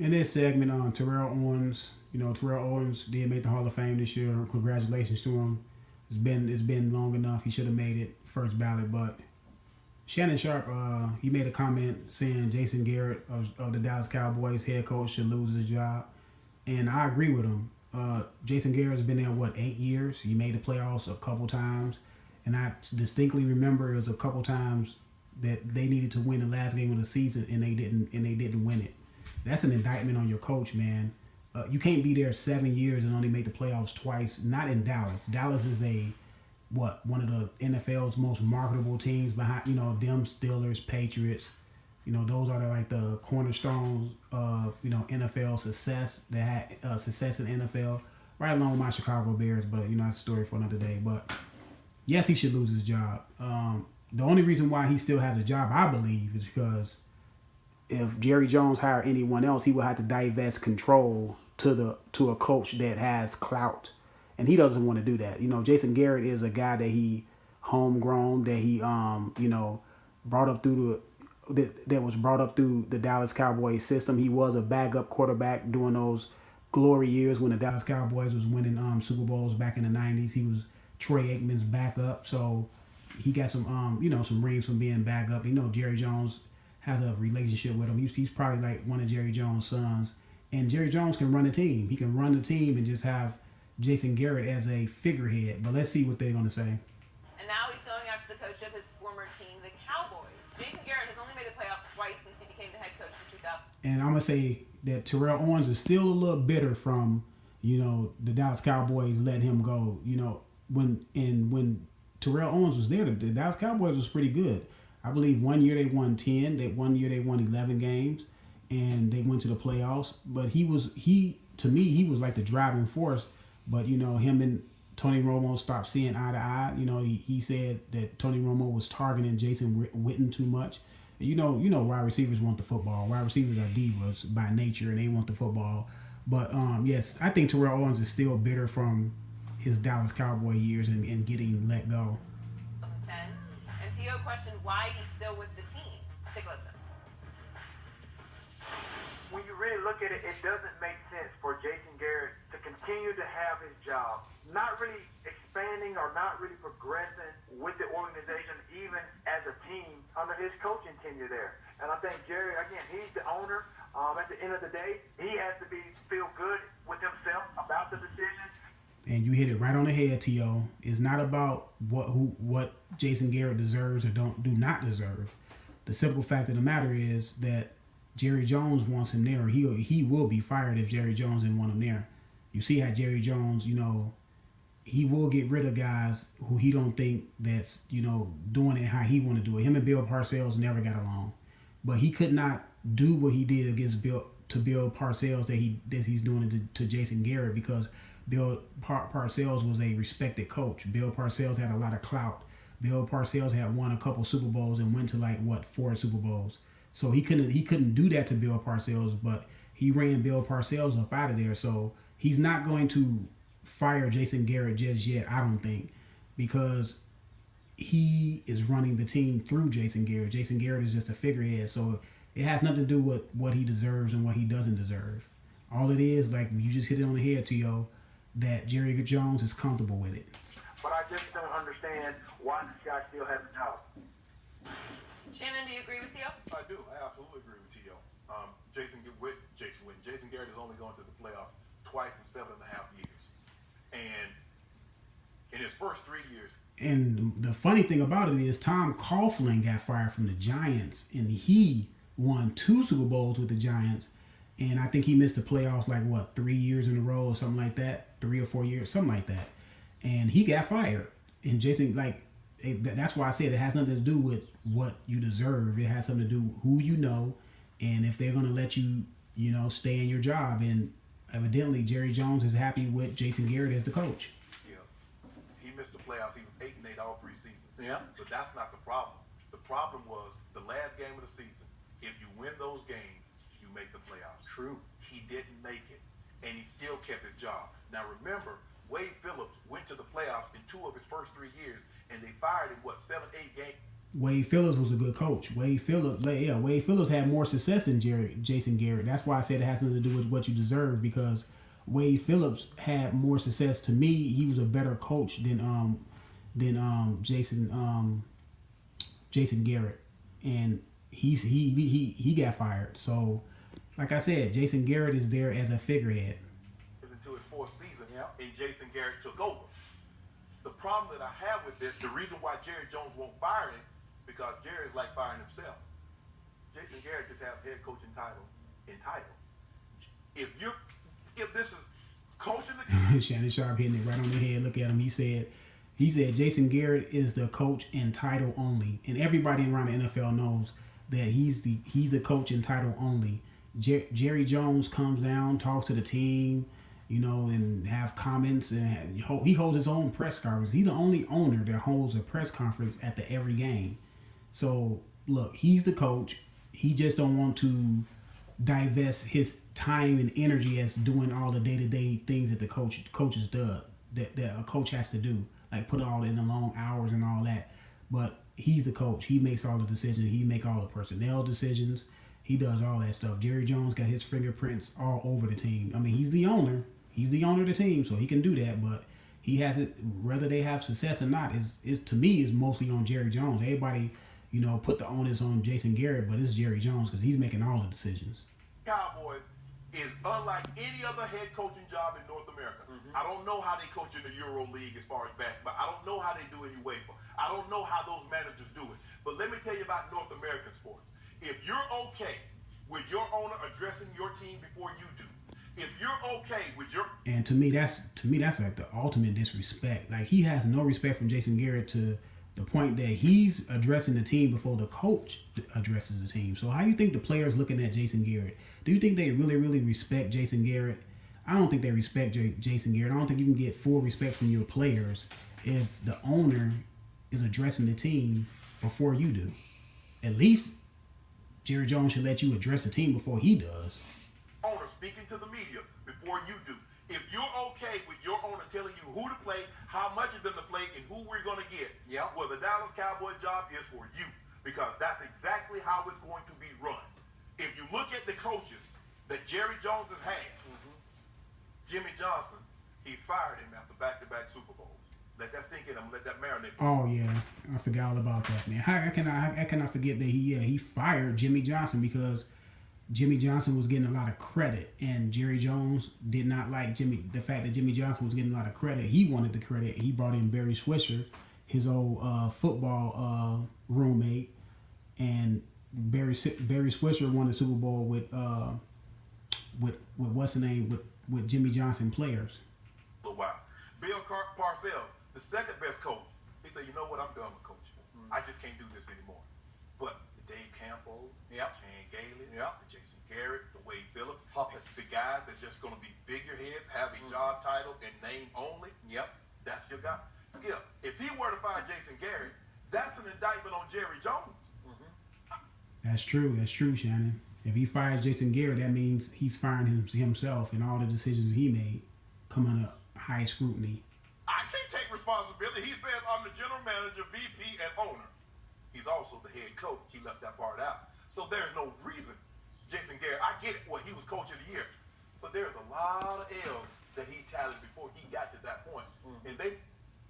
In this segment on Terrell Owens, Terrell Owens did make the Hall of Fame this year. Congratulations to him. It's been long enough. He should have made it first ballot, but Shannon Sharp, he made a comment saying Jason Garrett of the Dallas Cowboys head coach should lose his job, and I agree with him. Jason Garrett has been there 8 years. He made the playoffs a couple times, and I distinctly remember it was a couple times that they needed to win the last game of the season and they didn't win it. That's an indictment on your coach, man. You can't be there 7 years and only make the playoffs twice. Not in Dallas. Dallas is one of the NFL's most marketable teams behind them Steelers, Patriots. Those are like the cornerstones of NFL success that had success in the NFL. Right along with my Chicago Bears, but that's a story for another day. But yes, he should lose his job. The only reason why he still has a job, I believe, is because if Jerry Jones hired anyone else, he would have to divest control to a coach that has clout, and he doesn't want to do that. Jason Garrett is a guy that he homegrown, that he brought up through that was brought up through the Dallas Cowboys system. He was a backup quarterback during those glory years when the Dallas Cowboys was winning Super Bowls back in the '90s. He was Troy Aikman's backup, so he got some some rings from being backup. Jerry Jones has a relationship with him. He's probably like one of Jerry Jones' sons. And Jerry Jones can run a team. He can run the team and just have Jason Garrett as a figurehead. But let's see what they're going to say. And now he's going after the coach of his former team, the Cowboys. Jason Garrett has only made the playoffs twice since he became the head coach in 2000. And I'm going to say that Terrell Owens is still a little bitter from, the Dallas Cowboys letting him go. When Terrell Owens was there, the Dallas Cowboys was pretty good. I believe 1 year they won 10. That 1 year they won 11 games. And they went to the playoffs. But to me, he was like the driving force. But, him and Tony Romo stopped seeing eye to eye. He said that Tony Romo was targeting Jason Witten too much. Wide receivers want the football. Wide receivers are divas by nature, and they want the football. But, yes, I think Terrell Owens is still bitter from his Dallas Cowboy years and getting let go. 2010. And T.O. questioned why he's still with the team. Take a listen. When you really look at it, it doesn't make sense for Jason Garrett to continue to have his job, not really expanding or not really progressing with the organization, even as a team under his coaching tenure there. And I think Jerry, again, he's the owner. At the end of the day, he has to feel good with himself about the decision. And you hit it right on the head, T.O. It's not about what Jason Garrett deserves or do not deserve. The simple fact of the matter is that Jerry Jones wants him there. He will be fired if Jerry Jones didn't want him there. You see how Jerry Jones, he will get rid of guys who he don't think that's, doing it how he want to do it. Him and Bill Parcells never got along. But he could not do what he did against Bill Parcells that he's doing to Jason Garrett, because Bill Parcells was a respected coach. Bill Parcells had a lot of clout. Bill Parcells had won a couple Super Bowls and went to 4 Super Bowls. So he couldn't do that to Bill Parcells, but he ran Bill Parcells up out of there. So he's not going to fire Jason Garrett just yet, I don't think, because he is running the team through Jason Garrett. Jason Garrett is just a figurehead, so it has nothing to do with what he deserves and what he doesn't deserve. All it is, like you just hit it on the head, T.O., that Jerry Jones is comfortable with it. But I just don't understand why this guy still has a job. Shannon, do you agree with T.O.? I do. I absolutely agree with T.O. Jason Garrett has only gone to the playoffs twice in 7.5 years. And in his first 3 years. And the funny thing about it is Tom Coughlin got fired from the Giants, and he won 2 Super Bowls with the Giants. And I think he missed the playoffs 3 years in a row or something like that. 3 or 4 years, something like that. And he got fired. And Jason, that's why I said it has nothing to do with what you deserve. It has something to do with who you know, and if they're going to let you, stay in your job. And evidently, Jerry Jones is happy with Jason Garrett as the coach. Yeah, he missed the playoffs. He was 8-8 all 3 seasons. Yeah. But that's not the problem. The problem was the last game of the season. If you win those games, you make the playoffs. True. He didn't make it, and he still kept his job. Now remember, Wade Phillips went to the playoffs in 2 of his first 3 years, and they fired him 7, 8 games Wade Phillips was a good coach. Wade Phillips had more success than Jason Garrett. That's why I said it has nothing to do with what you deserve, because Wade Phillips had more success. To me, he was a better coach than Jason Garrett, and he got fired. So, like I said, Jason Garrett is there as a figurehead. Into his fourth season, and Jason Garrett took over. The problem that I have with this, the reason why Jerry Jones won't fire him, because Jerry's like firing himself. Jason Garrett just have head coaching title. If this is coaching the Shannon Sharp hitting it right on the head. Look at him. He said Jason Garrett is the coach in title only, and everybody around the NFL knows that he's the coach in title only. Jerry Jones comes down, talks to the team, and have comments, and he holds his own press conference. He's the only owner that holds a press conference at every game. So look, he's the coach. He just don't want to divest his time and energy as doing all the day-to-day things that the coaches does that a coach has to do, like put all in the long hours and all that. But he's the coach. He makes all the decisions. He make all the personnel decisions. He does all that stuff. Jerry Jones got his fingerprints all over the team. I mean, he's the owner. He's the owner of the team, so he can do that. But he has it. Whether they have success or not is to me is mostly on Jerry Jones. Everybody, put the onus on Jason Garrett, but it's Jerry Jones because he's making all the decisions. Cowboys is unlike any other head coaching job in North America. I don't know how they coach in the Euro League as far as basketball. I don't know how they do it in UEFA. I don't know how those managers do it. But let me tell you about North American sports. If you're okay with your owner addressing your team before you do, if you're okay with your to me that's like the ultimate disrespect. Like, he has no respect from Jason Garrett to the point that he's addressing the team before the coach addresses the team. So how do you think the players looking at Jason Garrett? Do you think they really, really respect Jason Garrett? I don't think they respect Jason Garrett. I don't think you can get full respect from your players if the owner is addressing the team before you do. At least Jerry Jones should let you address the team before he does. Owner speaking to the media before you do. If you're okay with your owner telling you who to play, how much of them to play, and who we're going to get, well, the Dallas Cowboys job is for you, because that's exactly how it's going to be run. If you look at the coaches that Jerry Jones has had, Jimmy Johnson, he fired him after back-to-back Super Bowls. Let that sink in. I'm going to let that marinate. Oh, yeah. I forgot all about that, man. How can I forget that he fired Jimmy Johnson, because Jimmy Johnson was getting a lot of credit, and Jerry Jones did not like the fact that Jimmy Johnson was getting a lot of credit. He wanted the credit. He brought in Barry Swisher, his old football roommate, and Barry Swisher won the Super Bowl with what's the name with Jimmy Johnson players. A while. Bill Parcells, the second best coach, he said, "You know what? I'm done with coaching. I just can't do this anymore." But the Dave Campo, Chan Gailey, the Jason Garrett, the Wade Phillips, the guys that's just going to be figureheads, have a job title and name only. That's your guy. Skip, if he were to fire Jason Garrett, that's an indictment on Jerry Jones. That's true, Shannon. If he fires Jason Garrett, that means he's firing himself, and all the decisions he made come under high scrutiny. I can't take responsibility. He says I'm the general manager, VP, and owner. He's also the head coach. He left that part out. So there's no reason Jason Garrett, I get it, he was coach of the year. But there's a lot of L's that he tallied before he got to that point. And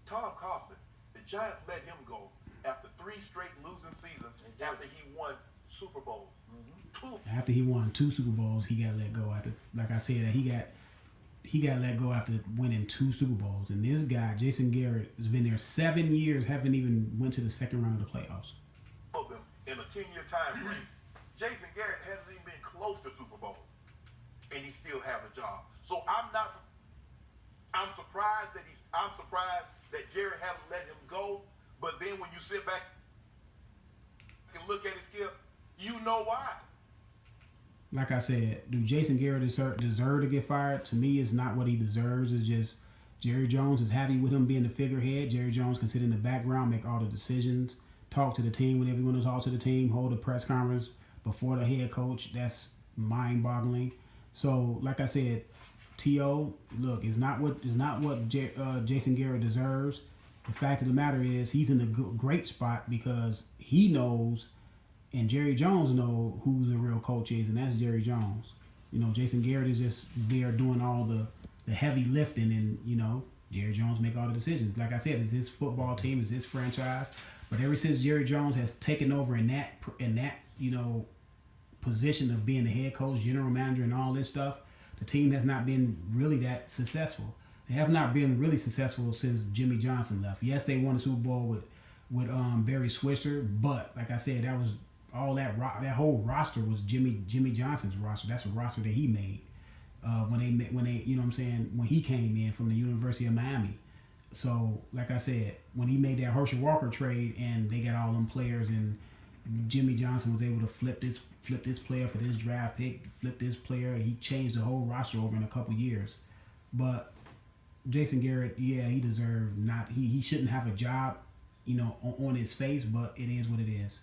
Tom Coughlin, the Giants let him go after 3 straight losing seasons after he won Super Bowls. After he won 2 Super Bowls, he got let go. After, like I said, he got let go after winning 2 Super Bowls. And this guy, Jason Garrett, has been there 7 years, haven't even went to the second round of the playoffs. In a 10-year time frame, Jason Garrett hasn't even been close to Super Bowl, and he still has a job. So I'm surprised that Jerry hasn't let him go. But then when you sit back and look at his skill, you know why. Like I said, do Jason Garrett deserve to get fired? To me, it's not what he deserves. It's just Jerry Jones is happy with him being the figurehead. Jerry Jones can sit in the background, make all the decisions, talk to the team whenever you want to talk to the team, hold a press conference before the head coach. That's mind-boggling. So, like I said, T.O., look, it's not what Jason Garrett deserves. The fact of the matter is he's in a great spot because he knows, and Jerry Jones know who the real coach is, and that's Jerry Jones. You know, Jason Garrett is just there doing all the heavy lifting, and you know, Jerry Jones make all the decisions. Like I said, it's his football team, it's his franchise. But ever since Jerry Jones has taken over in that you know, position of being the head coach, general manager, and all this stuff, the team has not been really that successful. They have not been really successful since Jimmy Johnson left. Yes, they won a Super Bowl with Barry Switzer, but like I said, that was all that whole roster was Jimmy Johnson's roster. That's a roster that he made when they you know what I'm saying, when he came in from the University of Miami. So like I said, when he made that Herschel Walker trade and they got all them players, and Jimmy Johnson was able to flip this player for this draft pick, flip this player, he changed the whole roster over in a couple years. But Jason Garrett, yeah, he deserved not. He shouldn't have a job, you know, on his face, but it is what it is.